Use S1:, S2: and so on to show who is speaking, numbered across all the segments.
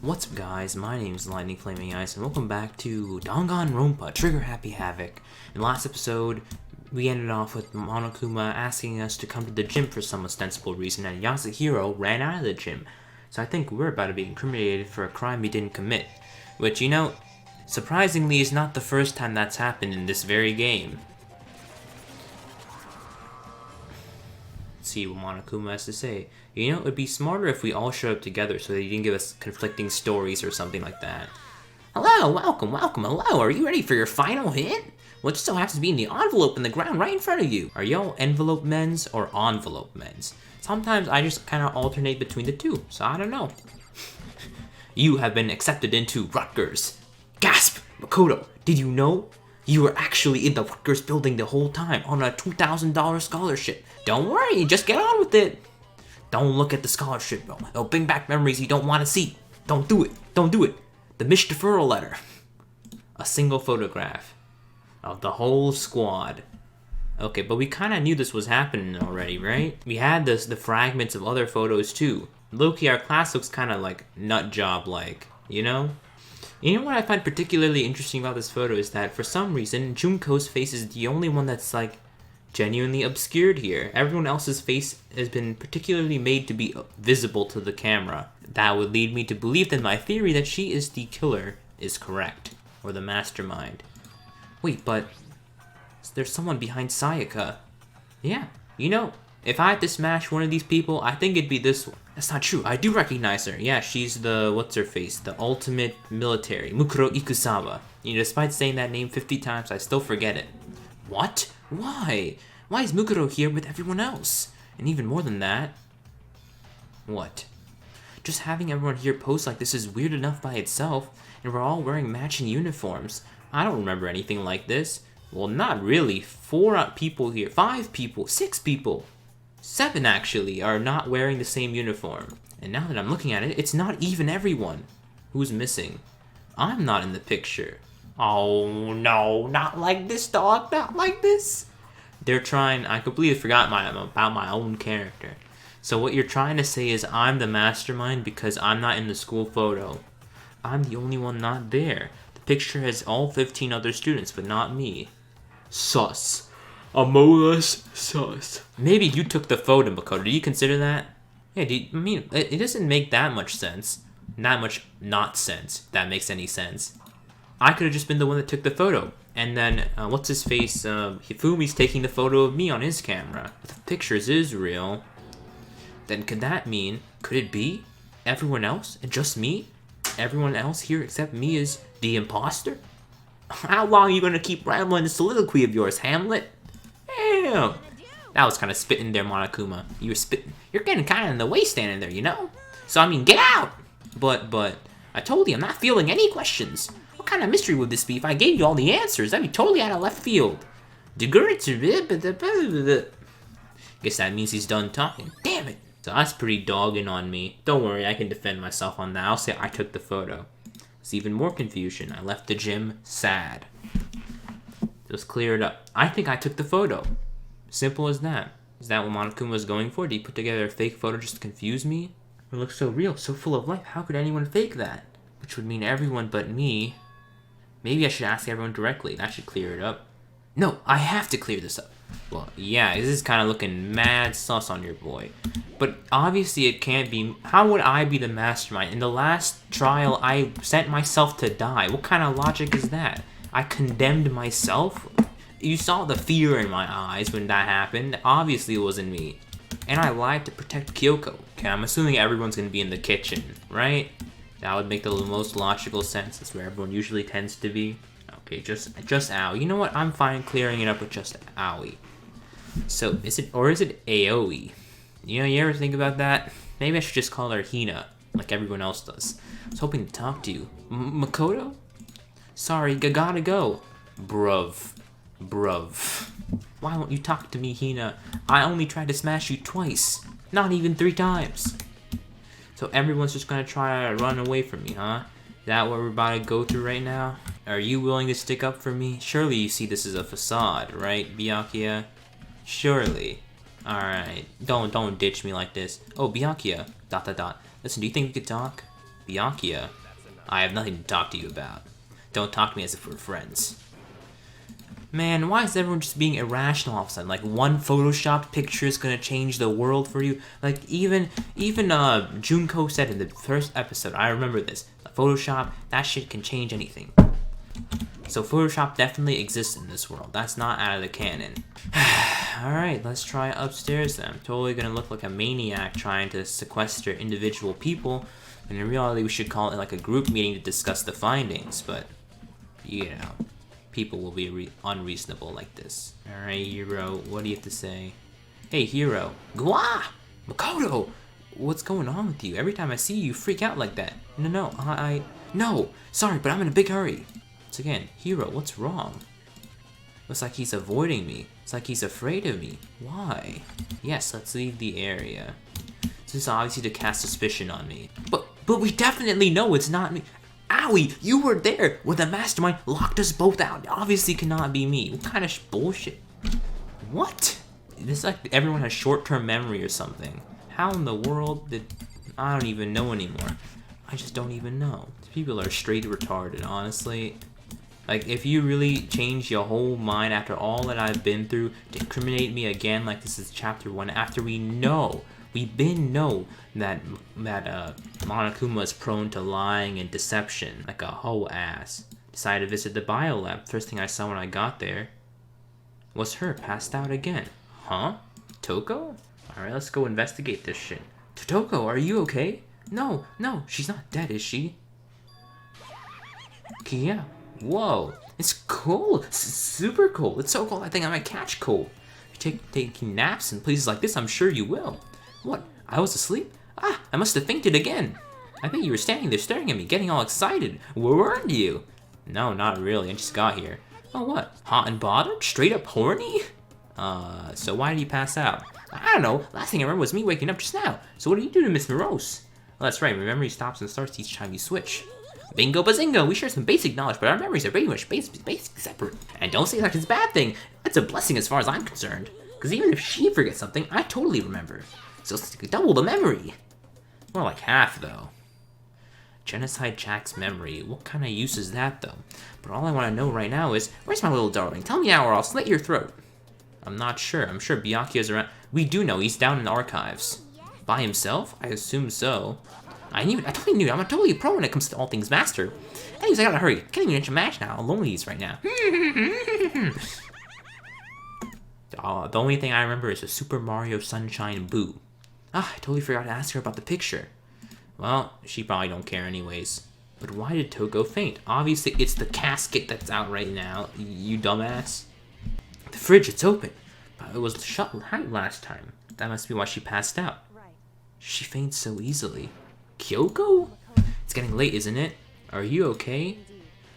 S1: What's up guys, my name is Lightning Flamingice and welcome back to Danganronpa, Trigger Happy Havoc. In the last episode, we ended off with Monokuma asking us to come to the gym for some ostensible reason and Yasuhiro ran out of the gym. So I think we're about to be incriminated for a crime he didn't commit. Which, you know, surprisingly is not the first time that's happened in this very game. Let's see what Monokuma has to say. You know, it would be smarter if we all showed up together so that he didn't give us conflicting stories or something like that. Hello, welcome, hello, are you ready for your final hit? Well, it just so happens to be in the envelope in the ground right in front of you. Are y'all envelope men's or envelope men's? Sometimes I just kind of alternate between the two, so I don't know. You have been accepted into Rutgers. Gasp! Makoto, did you know? You were actually in the Rutgers building the whole time on a $2,000 scholarship. Don't worry, just get on with it. Don't look at the scholarship, bro. It'll bring back memories you don't want to see. Don't do it. Don't do it. The deferral letter. A single photograph of the whole squad. Okay, but we kind of knew this was happening already, right? We had the fragments of other photos too. Low-key, our class looks kind of like nut job-like, you know? You know what I find particularly interesting about this photo is that for some reason, Junko's face is the only one that's like genuinely obscured here. Everyone else's face has been particularly made to be visible to the camera. That would lead me to believe that my theory that she is the killer is correct, or the mastermind. Wait, but there's someone behind Sayaka. Yeah, you know, if I had to smash one of these people, I think it'd be this one. That's not true, I do recognize her. Yeah, she's the, what's-her-face, the ultimate military, Mukuro Ikusaba. You know, despite saying that name 50 times, I still forget it. What? Why? Why is Mukuro here with everyone else? And even more than that... What? Just having everyone here pose like this is weird enough by itself, and we're all wearing matching uniforms. I don't remember anything like this. Well, not really. 4 people here. 5 people. 6 people. 7 actually are not wearing the same uniform. And now that I'm looking at it, it's not even everyone. Who's missing? I'm not in the picture. Oh no, not like this, dog, not like this. They're trying, I completely forgot about my own character. So what you're trying to say is I'm the mastermind because I'm not in the school photo. I'm the only one not there. The picture has all 15 other students, but not me. Sus. Among Us, sus. Maybe you took the photo, Makoto. Do you consider that? Yeah, I mean, it doesn't make that much sense. Not much not sense, if that makes any sense. I could have just been the one that took the photo. And then, what's his face? Hifumi's taking the photo of me on his camera. If the pictures is real, then could that mean, could it be everyone else and just me? Everyone else here except me is the imposter? How long are you gonna keep rambling this soliloquy of yours, Hamlet? Damn! That was kind of spitting there, Monokuma. You were spitting. You're getting kind of in the way standing there, you know? So, I mean, get out! But, I told you, I'm not fielding any questions. What kind of mystery would this be if I gave you all the answers? That'd be totally out of left field. Guess that means he's done talking. Damn it! So that's pretty dogging on me. Don't worry, I can defend myself on that. I'll say I took the photo. It's even more confusion. I left the gym sad. Just clear it up. I think I took the photo. Simple as that. Is that what Monokuma was going for? Did he put together a fake photo just to confuse me? It looks so real, so full of life. How could anyone fake that? Which would mean everyone but me. Maybe I should ask everyone directly. That should clear it up. No, I have to clear this up. Well, yeah, this is kind of looking mad sus on your boy. But obviously it can't be. How would I be the mastermind? In the last trial, I sent myself to die. What kind of logic is that? I condemned myself? You saw the fear in my eyes when that happened. Obviously it wasn't me. And I lied to protect Kyoko. Okay, I'm assuming everyone's gonna be in the kitchen, right? That would make the most logical sense. That's where everyone usually tends to be. Okay, just Aoi. You know what? I'm fine clearing it up with just Aoi. So, is it Aoi? You know, you ever think about that? Maybe I should just call her Hina, like everyone else does. I was hoping to talk to you. Makoto? Sorry, gotta go. Bruv. Why won't you talk to me, Hina? I only tried to smash you twice. Not even 3 times. So everyone's just gonna try to run away from me, huh? Is that what we're about to go through right now? Are you willing to stick up for me? Surely you see this as a facade, right, Byakuya? Surely. Alright. Don't ditch me like this. Oh, Byakuya. ... Listen, do you think we could talk? Byakuya, I have nothing to talk to you about. Don't talk to me as if we're friends. Man, why is everyone just being irrational all of a sudden? Like, one photoshopped picture is gonna change the world for you? Like, even Junko said in the first episode, I remember this, Photoshop, that shit can change anything. So Photoshop definitely exists in this world. That's not out of the canon. Alright, let's try upstairs then. I'm totally gonna look like a maniac trying to sequester individual people, and in reality we should call it like a group meeting to discuss the findings, but, you know, people will be unreasonable like this. Alright, Hiro, what do you have to say? Hey, Hiro. Gwa! Makoto! What's going on with you? Every time I see you, you freak out like that. No, no! Sorry, but I'm in a big hurry. So again, Hiro, what's wrong? Looks like he's avoiding me. It's like he's afraid of me. Why? Yes, let's leave the area. This is obviously to cast suspicion on me. But we definitely know it's not me. Owie, you were there when the mastermind locked us both out. It obviously cannot be me. What kind of bullshit? What? This is like everyone has short-term memory or something. How in the world did... I don't even know anymore. I just don't even know. These people are straight retarded, honestly. Like, if you really change your whole mind after all that I've been through to incriminate me again like this is chapter 1, after we know that Monokuma is prone to lying and deception like a whole ass. Decided to visit the biolab. First thing I saw when I got there was her passed out again. Huh? Toko? Alright, let's go investigate this shit. Toko, are you okay? No, she's not dead, is she? Yeah. Whoa, it's cold. Super cold. It's so cold I think I might catch cold. If you're taking naps in places like this, I'm sure you will. What? I was asleep? Ah, I must have fainted again. I bet you were standing there staring at me, getting all excited. Where weren't you? No, not really. I just got here. Oh, what? Hot and bothered? Straight up horny? So why did you pass out? I don't know. Last thing I remember was me waking up just now. So what did you do to Miss Morose? Well, that's right. My memory stops and starts each time you switch. Bingo bazingo! We share some basic knowledge, but our memories are pretty much basic separate. And don't say like it's a bad thing. That's a blessing as far as I'm concerned. Because even if she forgets something, I totally remember. So it's like double the memory. More like half, though. Genocide Jack's memory. What kind of use is that, though? But all I want to know right now is, where's my little darling? Tell me now or I'll slit your throat. I'm not sure. I'm sure Byakuya's around. We do know he's down in the archives. By himself? I assume so. I totally knew. I'm a totally pro when it comes to all things master. Anyways, I gotta hurry. Can't even imagine how lonely he is right now. The only thing I remember is a Super Mario Sunshine Boo. Ah, I totally forgot to ask her about the picture. Well, she probably don't care anyways. But why did Toko faint? Obviously, it's the casket that's out right now, you dumbass. The fridge, it's open. But it was shut right last time. That must be why she passed out. She faints so easily. Kyoko? It's getting late, isn't it? Are you okay?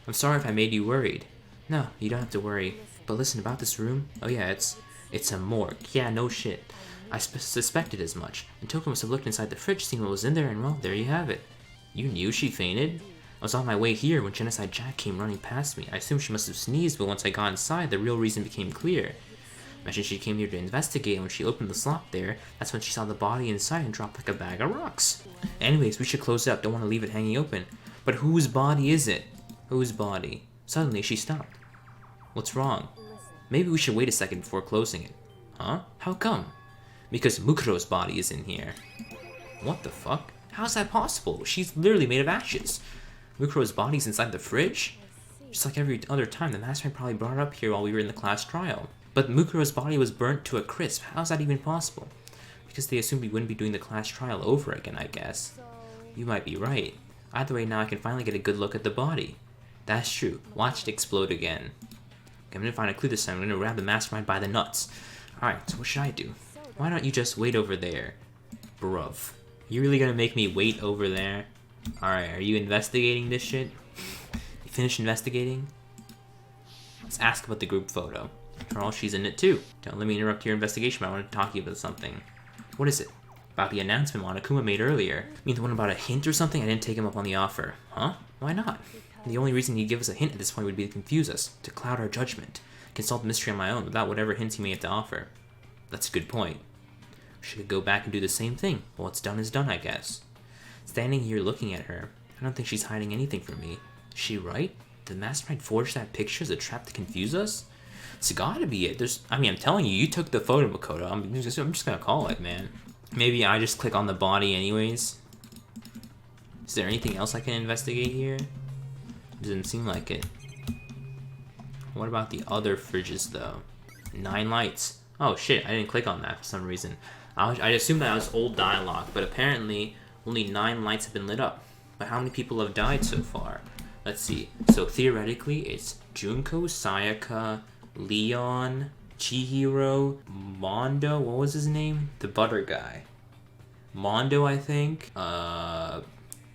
S1: I'm sorry if I made you worried. No, you don't have to worry. But listen, about this room. Oh yeah, it's a morgue. Yeah, no shit. I suspected as much. And Toko must have looked inside the fridge, seen what was in there, and well, there you have it. You knew she fainted? I was on my way here when Genocide Jack came running past me. I assumed she must have sneezed, but once I got inside, the real reason became clear. Imagine she came here to investigate, and when she opened the slot there, that's when she saw the body inside and dropped like a bag of rocks. Anyways, we should close it up. Don't want to leave it hanging open. But whose body is it? Whose body? Suddenly, she stopped. What's wrong? Maybe we should wait a second before closing it. Huh? How come? Because Mukuro's body is in here. What the fuck? How's that possible? She's literally made of ashes. Mukuro's body's inside the fridge? Just like every other time, the mastermind probably brought her up here while we were in the class trial. But Mukuro's body was burnt to a crisp. How's that even possible? Because they assumed we wouldn't be doing the class trial over again, I guess. You might be right. Either way, now I can finally get a good look at the body. That's true. Watch it explode again. Okay, I'm gonna find a clue this time. I'm gonna grab the mastermind by the nuts. Alright, so what should I do? Why don't you just wait over there? Bruv. You really gonna make me wait over there? Alright, are you investigating this shit? You finished investigating? Let's ask about the group photo. After all, she's in it too. Don't let me interrupt your investigation, but I want to talk to you about something. What is it? About the announcement Monokuma made earlier. You mean the one about a hint or something? I didn't take him up on the offer. Huh? Why not? The only reason he'd give us a hint at this point would be to confuse us, to cloud our judgment. I can solve the mystery on my own without whatever hints he may have to offer. That's a good point. We should go back and do the same thing, but what's done is done, I guess. Standing here looking at her, I don't think she's hiding anything from me. Is she right? Did the mastermind forge that picture as a trap to confuse us? It's gotta be it. I'm telling you, you took the photo, Makoto. I'm just gonna call it, man. Maybe I just click on the body anyways. Is there anything else I can investigate here? Doesn't seem like it. What about the other fridges, though? 9 lights. Oh shit, I didn't click on that for some reason. I assumed that was old dialogue, but apparently only 9 lights have been lit up. But how many people have died so far? Let's see. So theoretically, it's Junko, Sayaka, Leon, Chihiro, Mondo, what was his name? The butter guy. Mondo, I think.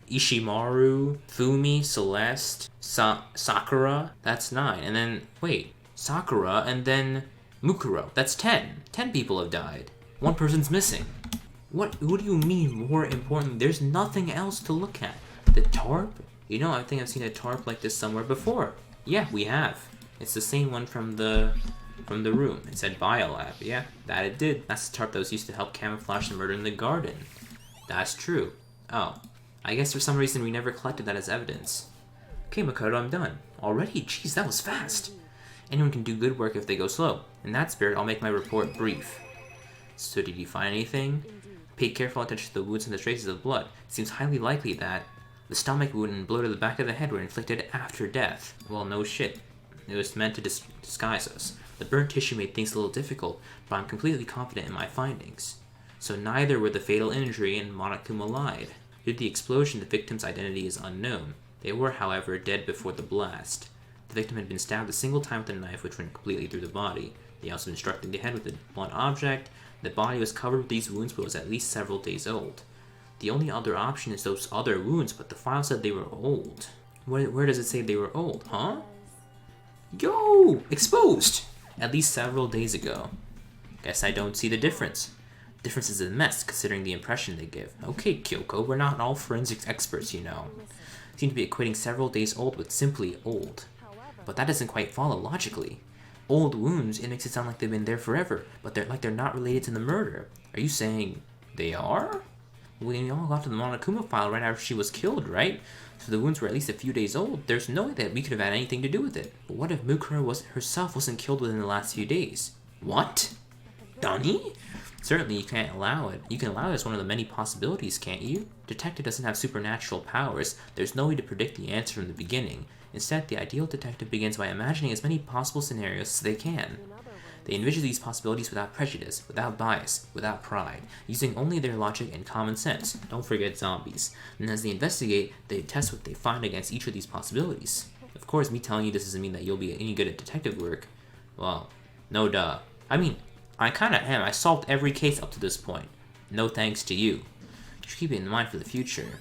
S1: Ishimaru, Fumi, Celeste, Sakura. That's 9. And then, wait, Sakura and then Mukuro. That's 10. 10 people have died. 1 person's missing. What do you mean more important? There's nothing else to look at. The tarp? You know, I think I've seen a tarp like this somewhere before. Yeah, we have. It's the same one from the room. It said Biolab. Yeah, that it did. That's the tarp that was used to help camouflage the murder in the garden. That's true. Oh, I guess for some reason we never collected that as evidence. Okay, Makoto, I'm done. Already? Jeez, that was fast. Anyone can do good work if they go slow. In that spirit, I'll make my report brief. So did you find anything? Paid careful attention to the wounds and the traces of blood. It seems highly likely that the stomach wound and blow to the back of the head were inflicted after death. Well, no shit. It was meant to disguise us. The burnt tissue made things a little difficult, but I'm completely confident in my findings. So neither were the fatal injury and Monokuma lied. Due to the explosion, the victim's identity is unknown. They were, however, dead before the blast. The victim had been stabbed a single time with a knife which went completely through the body. They also been struck in the head with a blunt object. The body was covered with these wounds but was at least several days old. The only other option is those other wounds, but the file said they were old. Where does it say they were old, huh? Yo! Exposed! At least several days ago. Guess I don't see the difference. Difference is a mess, considering the impression they give. Okay, Kyoko, we're not all forensics experts, you know. Seem to be equating several days old with simply old. But that doesn't quite follow logically. Old wounds, it makes it sound like they've been there forever, but they're not related to the murder. Are you saying they are? We all got to the Monokuma file right after she was killed, right? So the wounds were at least a few days old. There's no way that we could have had anything to do with it. But what if Mukuro herself wasn't killed within the last few days? What? Dani? Certainly you can't allow it. You can allow it as one of the many possibilities, can't you? Detective doesn't have supernatural powers. There's no way to predict the answer from the beginning. Instead, the ideal detective begins by imagining as many possible scenarios as they can. They envision these possibilities without prejudice, without bias, without pride, using only their logic and common sense. Don't forget zombies. And as they investigate, they test what they find against each of these possibilities. Of course, me telling you this doesn't mean that you'll be any good at detective work. Well, no duh. I mean, I kinda am. I solved every case up to this point. No thanks to you. You should keep it in mind for the future.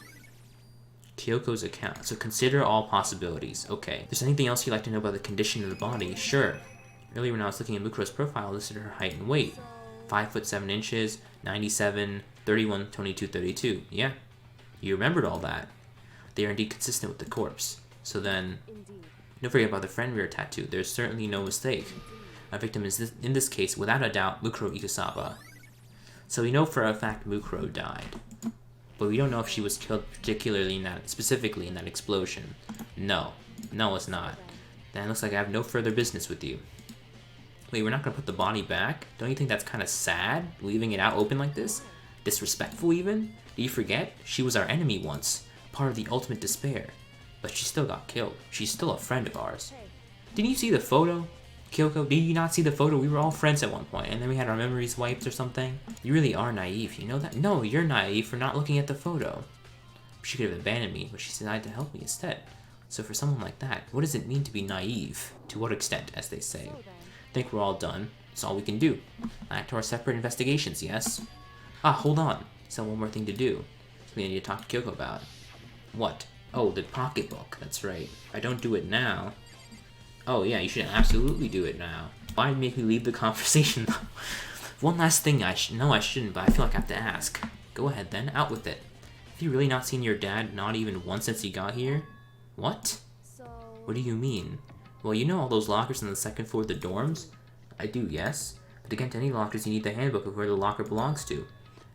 S1: Kyoko's account. So consider all possibilities. Okay. If there's anything else you'd like to know about the condition of the body, sure. Earlier when I was looking at Mukuro's profile, I listed her height and weight. 5 foot 7 inches, 97, 31, 22, 32. Yeah. You remembered all that. They are indeed consistent with the corpse. So then, don't forget about the friend rear tattoo. There's certainly no mistake. Our victim is, in this case, without a doubt, Mukuro Ikusaba. So we know for a fact Mukuro died. But we don't know if she was killed specifically in that explosion. No. No, it's not. Then it looks like I have no further business with you. Wait, we're not gonna put the body back? Don't you think that's kind of sad, leaving it out open like this? Disrespectful even? Do you forget? She was our enemy once, part of the ultimate despair. But she still got killed. She's still a friend of ours. Didn't you see the photo? Kyoko, did you not see the photo? We were all friends at one point, and then we had our memories wiped or something. You really are naive, you know that? No, you're naive for not looking at the photo. She could have abandoned me, but she decided to help me instead. So for someone like that, what does it mean to be naive? To what extent, as they say? I think we're all done. It's all we can do. Back to our separate investigations, yes? Ah, hold on. Still one more thing to do. We need to talk to Kyoko about. What? Oh, the pocketbook. That's right. If I don't do it now... Oh yeah, you should absolutely do it now. Why make me leave the conversation though? One last thing I shouldn't, but I feel like I have to ask. Go ahead then, out with it. Have you really not seen your dad not even once since he got here? What? What do you mean? Well, you know all those lockers on the second floor of the dorms? I do, yes. But to get into any lockers you need the handbook of where the locker belongs to.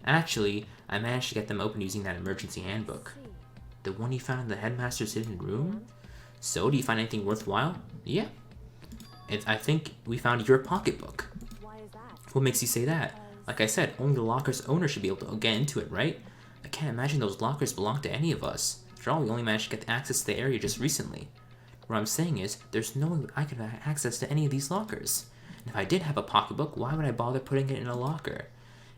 S1: Actually, I managed to get them open using that emergency handbook. The one you found in the headmaster's hidden room? So, do you find anything worthwhile? Yeah. I think we found your pocketbook.
S2: Why is that?
S1: What makes you say that? Like I said, only the locker's owner should be able to get into it, right? I can't imagine those lockers belong to any of us. After all, we only managed to get access to the area just recently. What I'm saying is, there's no way I could have access to any of these lockers. And if I did have a pocketbook, why would I bother putting it in a locker?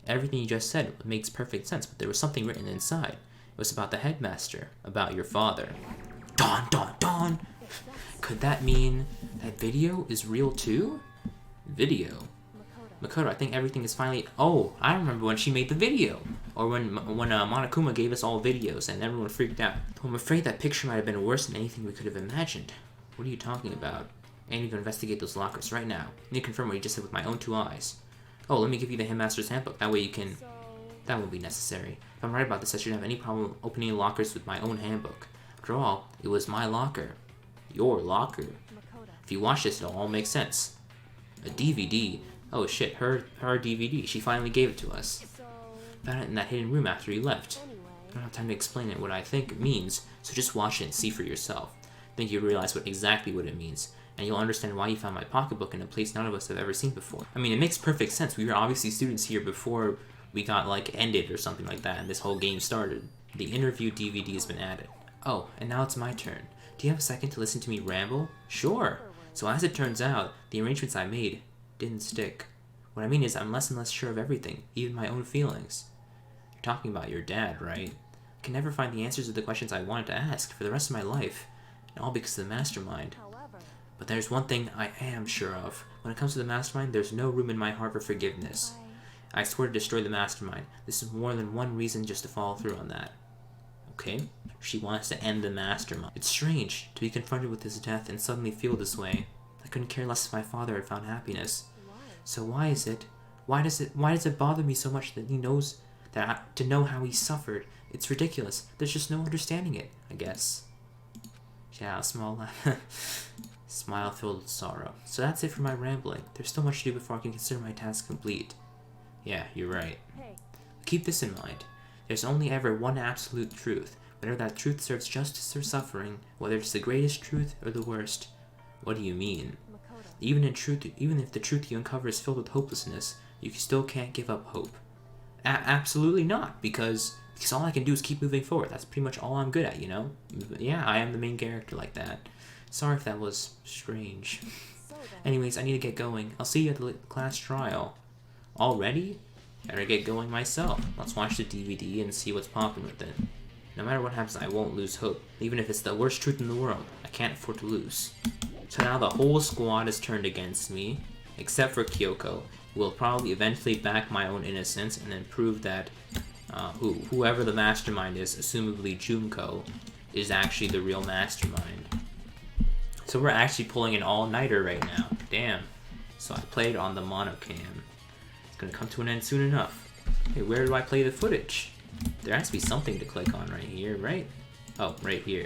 S1: Everything you just said makes perfect sense, but there was something written inside. It was about the headmaster, about your father. Dawn, dawn, dawn! Could that mean that video is real too? Video? Makoto, I think everything is finally... Oh, I remember when she made the video! Or when Monokuma gave us all videos and everyone freaked out. I'm afraid that picture might have been worse than anything we could have imagined. What are you talking about? I need to investigate those lockers right now. I need to confirm what you just said with my own 2 eyes. Oh, let me give you the Headmaster's Handbook. That way you can... That won't be necessary. If I'm right about this, I shouldn't have any problem opening lockers with my own handbook. After all, it was my locker. Your locker. If you watch this, it'll all make sense. A DVD? Oh shit, her DVD. She finally gave it to us. Found it in that hidden room after you left. I don't have time to explain it what I think it means, so just watch it and see for yourself. I think you'll realize exactly what it means, and you'll understand why you found my pocketbook in a place none of us have ever seen before. I mean, it makes perfect sense. We were obviously students here before we got, ended or something like that, and this whole game started. The interview DVD has been added. Oh, and now it's my turn. Do you have a second to listen to me ramble? Sure. So as it turns out, the arrangements I made didn't stick. What I mean is I'm less and less sure of everything, even my own feelings. You're talking about your dad, right? I can never find the answers to the questions I wanted to ask for the rest of my life, and all because of the mastermind. But there's one thing I am sure of. When it comes to the mastermind, there's no room in my heart for forgiveness. I swear to destroy the mastermind. This is more than one reason just to follow through on that. Okay? She wants to end the mastermind. It's strange to be confronted with his death and suddenly feel this way. I couldn't care less if my father had found happiness. So why does it bother me so much that he knows to know how he suffered? It's ridiculous. There's just no understanding it, I guess. Yeah, a small smile filled with sorrow. So that's it for my rambling. There's still much to do before I can consider my task complete. Yeah, you're right. Keep this in mind. There's only ever one absolute truth. Whether that truth serves justice or suffering, whether it's the greatest truth or the worst. What do you mean? Even if the truth you uncover is filled with hopelessness, you still can't give up hope. Absolutely not, because all I can do is keep moving forward. That's pretty much all I'm good at, you know? Yeah, I am the main character like that. Sorry if that was strange. Anyways, I need to get going. I'll see you at the class trial. Already? Better get going myself. Let's watch the DVD and see what's popping with it. No matter what happens, I won't lose hope. Even if it's the worst truth in the world, I can't afford to lose. So now the whole squad is turned against me, except for Kyoko, who will probably eventually back my own innocence and then prove that whoever the mastermind is, assumably Junko, is actually the real mastermind. So we're actually pulling an all-nighter right now. Damn. So I played on the monocam. It's gonna come to an end soon enough. Hey, where do I play the footage? There has to be something to click on right here, right? Oh, right here.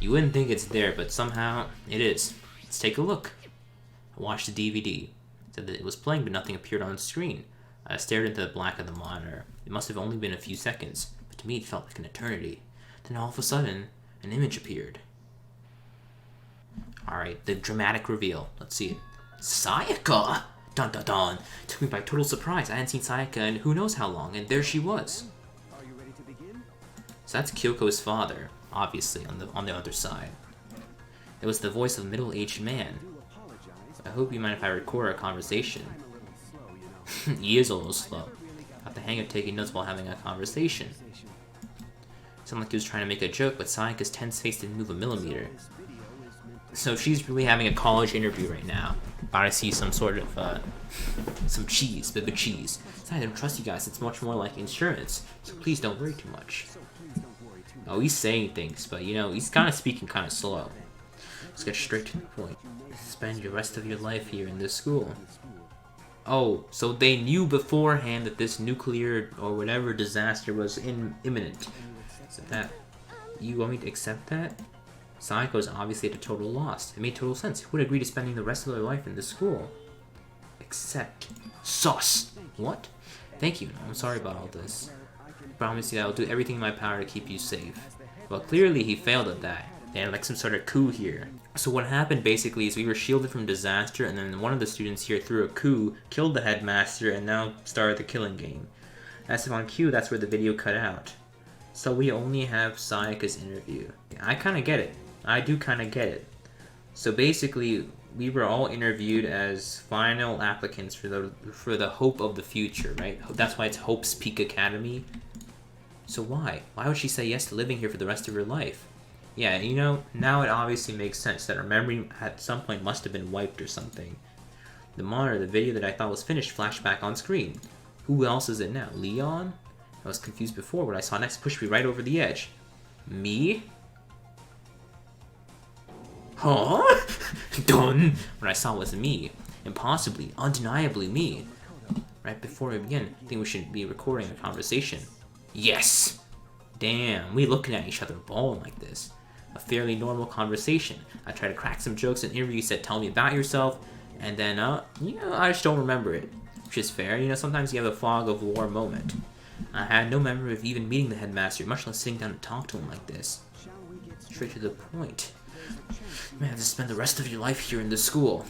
S1: You wouldn't think it's there, but somehow it is. Let's take a look. I watched the DVD. It said that it was playing, but nothing appeared on the screen. I stared into the black of the monitor. It must have only been a few seconds, but to me it felt like an eternity. Then all of a sudden, an image appeared. Alright, the dramatic reveal. Let's see it. Sayaka! Dun dun dun! Took me by total surprise. I hadn't seen Sayaka in who knows how long, and there she was.
S3: Are you ready to begin?
S1: So that's Kyoko's father, obviously, on the other side. It was the voice of a middle-aged man. I hope you mind if I record our conversation.
S3: I'm a little slow, you know.
S1: He is a little slow. Got the hang of taking notes while having a conversation. Sounded like he was trying to make a joke, but Sayaka's tense face didn't move a millimeter. So she's really having a college interview right now. About to see some sort of, some cheese, bit of cheese. I don't trust you guys, it's much more like insurance, so please don't worry too much. Oh, he's saying things, but you know, he's kind of speaking kind of slow. Let's get straight to the point. Spend the rest of your life here in this school. Oh, so they knew beforehand that this nuclear or whatever disaster was imminent. So that, you want me to accept that? Sayako's obviously at a total loss. It made total sense. Who would agree to spending the rest of their life in this school? Except... Sus! What? Thank you. I'm sorry about all this. Promise you that I'll do everything in my power to keep you safe. Well, clearly he failed at that. They had like some sort of coup here. So what happened basically is we were shielded from disaster, and then one of the students here threw a coup, killed the headmaster, and now started the killing game. As if on cue, that's where the video cut out. So we only have Sayaka's interview. I kind of get it. I do kind of get it. So basically, we were all interviewed as final applicants for the hope of the future, right? That's why it's Hope's Peak Academy. So why? Why would she say yes to living here for the rest of her life? Yeah, you know, now it obviously makes sense that her memory at some point must have been wiped or something. The monitor, the video that I thought was finished, flashed back on screen. Who else is it now? Leon? I was confused before. What I saw next pushed me right over the edge. Me? Huh? Done. What I saw was me. Impossibly, undeniably me. Right before we begin, I think we should be recording a conversation. Yes! Damn, we looking at each other bawling like this. A fairly normal conversation. I try to crack some jokes in interview. You said, tell me about yourself. And then, you know, I just don't remember it. Which is fair. You know, sometimes you have a fog of war moment. I had no memory of even meeting the headmaster, much less sitting down to talk to him like this. Straight to the point. You may have to spend the rest of your life here in this school.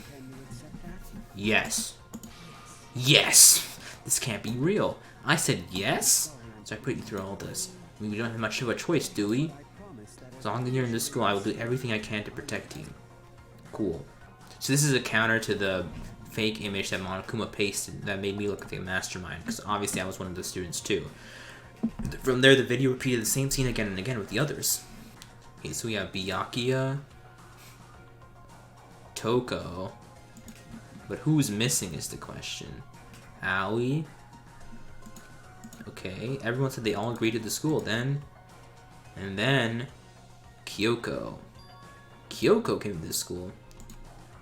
S1: Yes. Yes! This can't be real. I said yes? So I put you through all this. I mean, we don't have much of a choice, do we? As long as you're in this school, I will do everything I can to protect you. Cool. So this is a counter to the fake image that Monokuma pasted that made me look like a mastermind, because obviously I was one of the students too. From there, the video repeated the same scene again and again with the others. Okay, so we have Byakuya, Toko, but who's missing is the question. Aoi. Okay, everyone said they all agreed to the school then. And then Kyoko. Kyoko came to this school.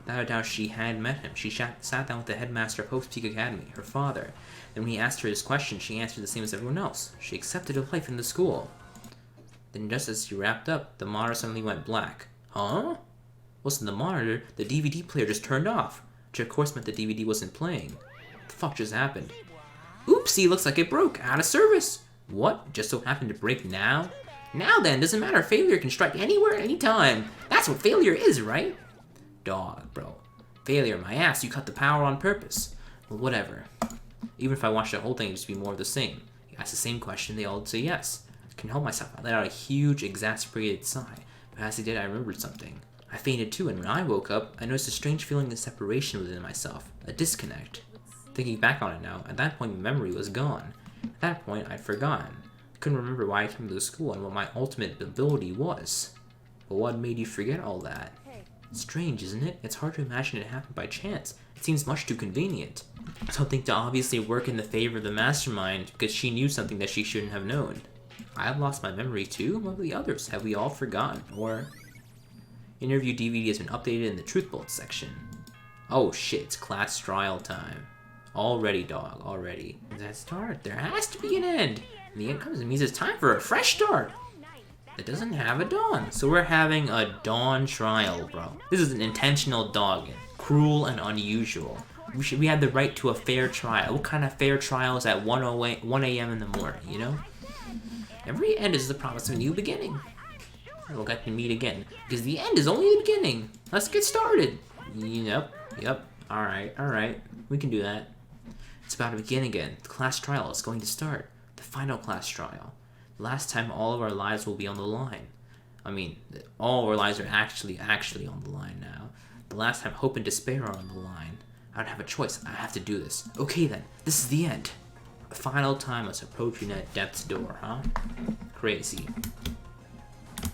S1: Without a doubt, she had met him. She sat down with the headmaster of Hope's Peak Academy, her father. Then when he asked her his question, she answered the same as everyone else. She accepted a life in the school. Then just as she wrapped up, the monitor suddenly went black. Huh? Wasn't the monitor, the DVD player just turned off. Which of course meant the DVD wasn't playing. What the fuck just happened? Oopsie, looks like it broke. Out of service. What? Just so happened to break now? Now then, doesn't matter. Failure can strike anywhere, anytime. That's what failure is, right? Dog, bro. Failure, my ass. You cut the power on purpose. Well, whatever. Even if I watched the whole thing, it'd just be more of the same. You ask the same question, they all would say yes. I couldn't help myself. I let out a huge, exasperated sigh. But as I did, I remembered something. I fainted too, and when I woke up, I noticed a strange feeling of separation within myself. A disconnect. Thinking back on it now, at that point, my memory was gone. At that point, I'd forgotten. I couldn't remember why I came to the school and what my ultimate ability was. But what made you forget all that? Strange, isn't it? It's hard to imagine it happened by chance. It seems much too convenient. Something to obviously work in the favor of the mastermind, because she knew something that she shouldn't have known. I have lost my memory too? What about the others? Have we all forgotten? Or... Interview DVD has been updated in the Truth Bullet section. Oh shit, it's class trial time. Already, dog, already. Does that start? There has to be an end. And the end comes, it means it's time for a fresh start. It doesn't have a dawn. So we're having a dawn trial, bro. This is an intentional dogging. Cruel and unusual. We had the right to a fair trial. What kind of fair trial is at 1 a.m. in the morning, you know? Every end is the promise of a new beginning. We'll get to meet again. Because the end is only the beginning. Let's get started. Yep. Alright. We can do that. It's about to begin again. The class trial is going to start. The final class trial. The last time all of our lives will be on the line. I mean, all of our lives are actually on the line now. The last time hope and despair are on the line. I don't have a choice. I have to do this. Okay then, this is the end. The final time is approaching at death's door, huh? Crazy.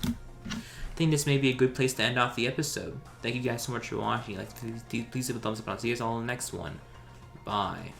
S1: I think this may be a good place to end off the episode. Thank you guys so much for watching. Please leave a thumbs up, and I'll see you guys all in the next one. Bye.